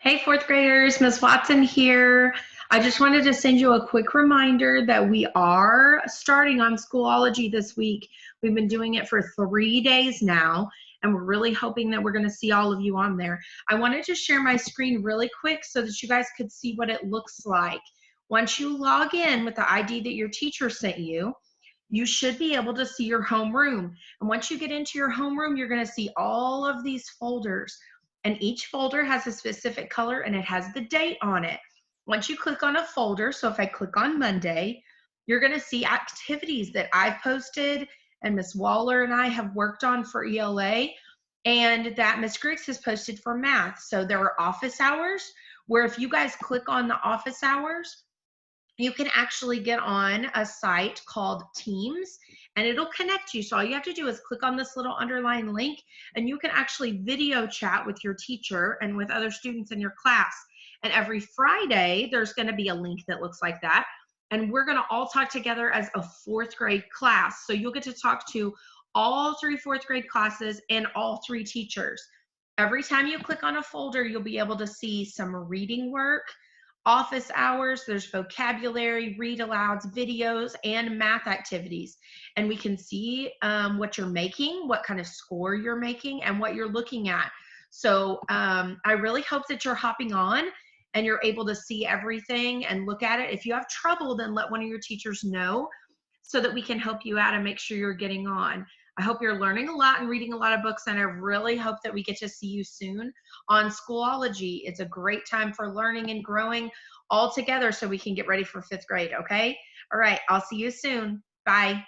Hey, fourth graders, Ms. Watson here. I just wanted to send you a quick reminder that we are starting on Schoology this week. We've been doing it for 3 days now, and we're really hoping that we're going to see all of you on there. I wanted to share my screen really quick so that you guys could see what it looks like. Once you log in with the ID that your teacher sent you, you should be able to see your homeroom. And once you get into your homeroom, you're going to see all of these folders. And each folder has a specific color and it has the date on it. Once you click on a folder, so if I click on Monday, you're going to see activities that I've posted and Miss Waller and I have worked on for ELA and that Miss Griggs has posted for math. So there are office hours where if you guys click on the office hours, you can actually get on a site called Teams and it'll connect you. So all you have to do is click on this little underlying link and you can actually video chat with your teacher and with other students in your class. And every Friday, there's going to be a link that looks like that. And we're going to all talk together as a fourth grade class. So you'll get to talk to all 3 fourth grade classes and all 3 teachers. Every time you click on a folder, you'll be able to see some reading work, office hours, there's vocabulary, read alouds, videos, and math activities. And we can see what you're making, what kind of score you're making, and what you're looking at. So I really hope that you're hopping on and you're able to see everything and look at it. If you have trouble, then let one of your teachers know so that we can help you out and make sure you're getting on. I hope you're learning a lot and reading a lot of books, and I really hope that we get to see you soon on Schoology. It's a great time for learning and growing all together so we can get ready for 5th grade, okay? All right, I'll see you soon. Bye.